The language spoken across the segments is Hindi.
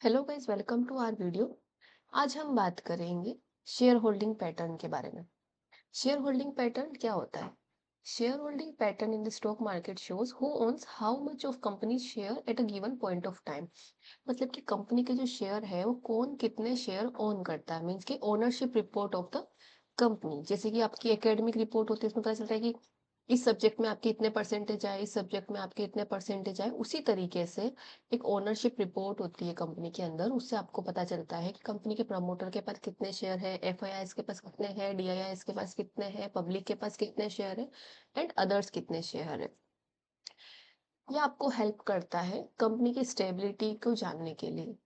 Hello guys, welcome to our video. आज हम बात करेंगे शेयर होल्डिंग पैटर्न के बारे में। शेयर होल्डिंग पैटर्न क्या होता है? Share holding pattern in the stock market shows who owns how much of company share at a given point of time. मतलब कि कंपनी के जो शेयर है वो कौन कितने शेयर ओन करता है, मीन्स की ownership report of the company. जैसे कि आपकी एकेडमिक रिपोर्ट होती है, उसमें पता चलता है कि इस सब्जेक्ट में आपके इतने परसेंटेज आए, इस सब्जेक्ट में आपके इतने परसेंटेज आए। उसी तरीके से एक ओनरशिप रिपोर्ट होती है कंपनी के अंदर, उससे आपको पता चलता है कि कंपनी के प्रमोटर के पास कितने शेयर है, एफआईआईस के पास कितने हैं, डीआईआईस के पास कितने हैं, पब्लिक के पास कितने शेयर है एंड अदर्स कितने शेयर है। ये आपको हेल्प करता है कंपनी की स्टेबिलिटी को जानने के लिए।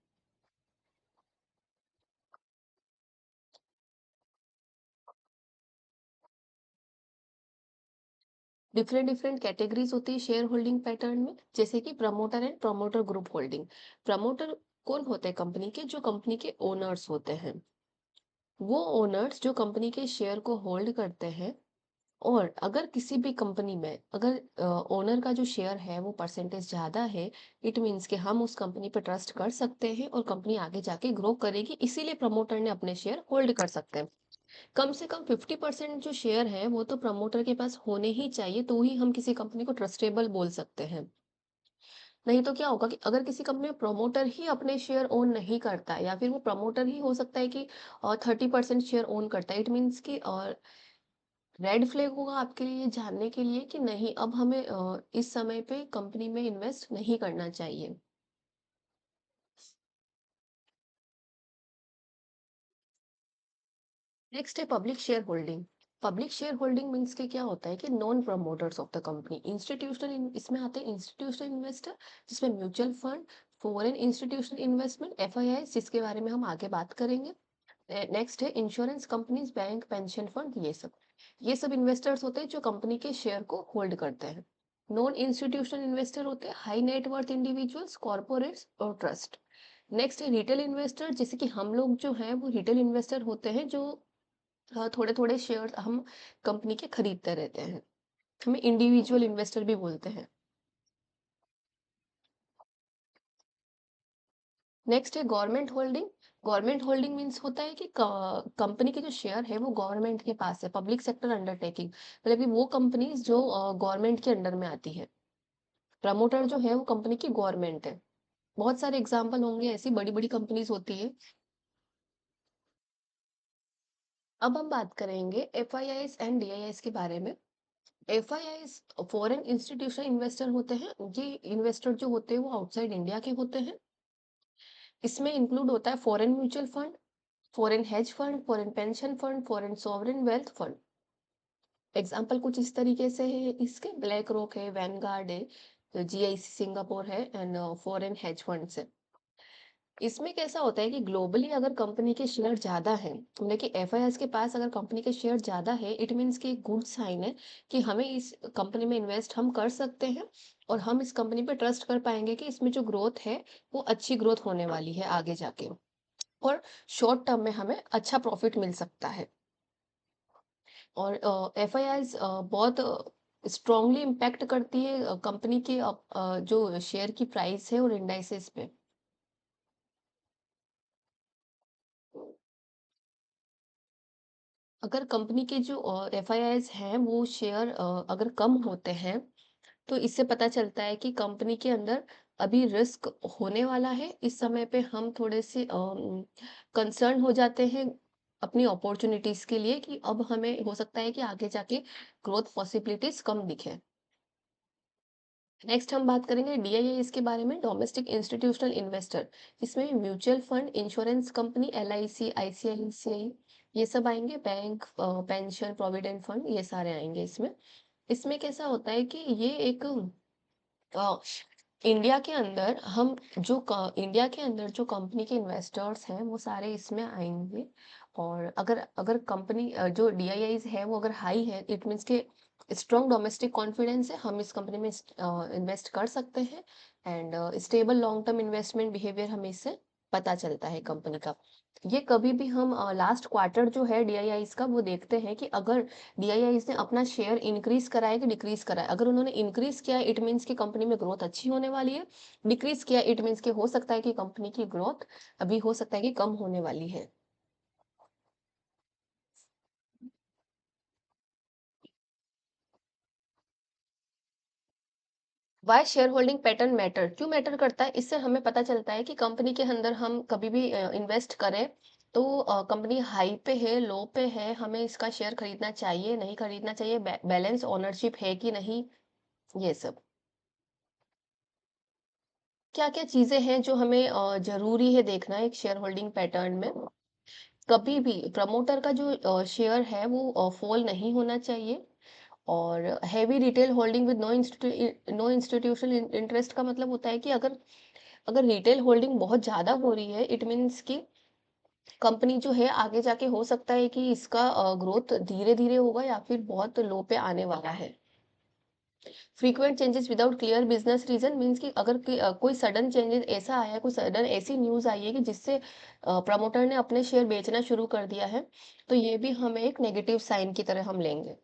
डिफरेंट डिफरेंट कैटेगरीज होती है शेयर होल्डिंग पैटर्न में, जैसे कि promoter and promoter group holding. Promoter कौन होते हैं? कंपनी के जो कंपनी के ओनर्स होते हैं, वो ओनर्स जो कंपनी के शेयर को होल्ड करते हैं। और अगर किसी भी कंपनी में अगर ओनर का जो शेयर है वो परसेंटेज ज्यादा है, इट मीन्स कि हम उस कंपनी पर ट्रस्ट कर सकते हैं और कंपनी आगे जाके ग्रो करेगी, इसीलिए प्रमोटर ने अपने शेयर होल्ड कर सकते हैं। कम से कम 50% जो शेयर है वो तो प्रमोटर के पास होने ही चाहिए, तो ही हम किसी कंपनी को ट्रस्टेबल बोल सकते हैं। नहीं तो क्या होगा कि अगर किसी कंपनी में प्रमोटर ही अपने शेयर ओन नहीं करता है, या फिर वो प्रमोटर ही हो सकता है कि 30% शेयर ओन करता है, इट मीन्स कि रेड फ्लैग होगा आपके लिए जानने के लिए कि नहीं, अब हमें इस समय पे कंपनी में इन्वेस्ट नहीं करना चाहिए। नेक्स्ट है public share holding. Public share holding means के क्या होता है कि non promoters of the company, institutional, इसमें आते हैं इंस्टीट्यूशनल इन्वेस्टर, जिसमें mutual fund, foreign institutional investment, FII, जिसके बारे में हम आगे बात करेंगे। नेक्स्ट है insurance companies, bank, pension fund, ये सब इन्वेस्टर्स होते हैं जो कंपनी के शेयर को होल्ड करते हैं। नॉन इंस्टीट्यूशनल इन्वेस्टर होते हैं हाई नेटवर्थ इंडिविजुअल्स, कॉर्पोरेट्स और ट्रस्ट। नेक्स्ट है रिटेल इन्वेस्टर, जैसे कि हम लोग जो हैं वो रिटेल इन्वेस्टर होते हैं, जो थोड़े थोड़े शेयर हम कंपनी के खरीदते रहते हैं। हमें इंडिविजुअल इन्वेस्टर भी बोलते हैं। नेक्स्ट है government holding. Government holding means होता है कि कंपनी के जो शेयर है वो गवर्नमेंट के पास है, पब्लिक सेक्टर अंडरटेकिंग, मतलब कि वो कंपनीज जो गवर्नमेंट के अंडर में आती है। प्रमोटर जो है वो कंपनी की गवर्नमेंट है। बहुत सारे एग्जाम्पल होंगे, ऐसी बड़ी बड़ी कंपनीज होती है। अब हम बात करेंगे एफआईआईस एंड डीआईआईस के बारे में। एफआईआईस फॉरेन इंस्टीट्यूशनल इन्वेस्टर होते हैं। ये इन्वेस्टर जो होते हैं वो आउटसाइड इंडिया के होते हैं। इसमें इंक्लूड होता है foreign mutual fund, foreign hedge fund, foreign pension fund, foreign sovereign wealth fund. Example कुछ इस तरीके से है इसके, ब्लैक रॉक है, वैनगार्ड है, जीआईसी सिंगापुर है एंड फॉरेन हेज फंड्स है। इसमें कैसा होता है कि ग्लोबली अगर कंपनी के शेयर ज्यादा है, मतलब कि एफआईआईस के पास अगर कंपनी के शेयर ज्यादा है, इट मीन्स कि एक गुड साइन है कि हमें इस कंपनी में इन्वेस्ट हम कर सकते हैं और हम इस कंपनी पे ट्रस्ट कर पाएंगे कि इसमें जो ग्रोथ है वो अच्छी ग्रोथ होने वाली है आगे जाके, और शॉर्ट टर्म में हमें अच्छा प्रॉफिट मिल सकता है। और एफआईआईस बहुत स्ट्रांगली इम्पैक्ट करती है कंपनी के जो शेयर की प्राइस है और इंडाइसेस पे। अगर कंपनी के जो एफआईआईस हैं वो शेयर अगर कम होते हैं, तो इससे पता चलता है कि कंपनी के अंदर अभी रिस्क होने वाला है। इस समय पे हम थोड़े से कंसर्न हो जाते हैं अपनी अपॉर्चुनिटीज के लिए, कि अब हमें हो सकता है कि आगे जाके ग्रोथ पॉसिबिलिटीज कम दिखे। नेक्स्ट हम बात करेंगे डीआईआईस के बारे में, डोमेस्टिक इंस्टीट्यूशनल इन्वेस्टर। इसमें mutual fund, insurance company, LIC, ICICI, ये सब आएंगे, बैंक, पेंशन, प्रोविडेंट फंड, ये सारे आएंगे इसमें। इसमें कैसा होता है कि ये एक अ, इंडिया के अंदर हम जो इंडिया के अंदर जो कंपनी के इन्वेस्टर्स हैं वो सारे इसमें आएंगे। और अगर अगर कंपनी जो डीआईआईस है वो अगर हाई है, इट मीन्स के स्ट्रॉन्ग डोमेस्टिक कॉन्फिडेंस है, हम इस कंपनी में इन्वेस्ट कर सकते हैं and stable long term investment behaviour हमें इससे पता चलता है कंपनी का। ये कभी भी हम लास्ट क्वार्टर जो है डीआईआईज़ का वो देखते हैं कि अगर डीआईआईज़ ने अपना शेयर इंक्रीज़ करा है कि डिक्रीज़ करा है। अगर उन्होंने इंक्रीज़ किया है इट मीन्स कि कंपनी में ग्रोथ अच्छी होने वाली है। डिक्रीज़ किया इट मीन्स कि हो सकता है कि कंपनी की ग्रोथ अभी हो सकता है कि कम होने वाली है। Why share holding pattern matter? क्यों मैटर करता है? इससे हमें पता चलता है कि कंपनी के अंदर हम कभी भी इन्वेस्ट करें तो कंपनी हाई पे है, लो पे है, हमें इसका शेयर खरीदना चाहिए, नहीं खरीदना चाहिए, बैलेंस ओनरशिप है कि नहीं, ये सब। क्या-क्या चीज़ें हैं जो हमें ज़रूरी है देखना एक शेयर होल्डिंग पैटर्न में? कभी भी प्रमोटर का जो शेयर है वो फॉल नहीं होना चाहिए और heavy retail holding with no institutional interest का मतलब होता है कि अगर अगर रिटेल होल्डिंग बहुत ज़्यादा हो रही है, इट मीन्स कि कंपनी जो है आगे जाके हो सकता है कि इसका ग्रोथ धीरे-धीरे होगा या फिर बहुत लो पे आने वाला है। Frequent changes without clear business reason means कि अगर कोई सडन चेंजेस ऐसा आया है, कोई सडन ऐसी न्यूज़ आई है कि जिससे प्रमोटर ने अपने शेयर बेचना शुरू कर दिया है, तो ये भी हमें एक नेगेटिव साइन की तरह हम लेंगे।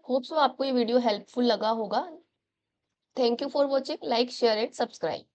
होप सो आपको ये वीडियो हेल्पफुल लगा होगा। Thank you for watching, like, share and subscribe.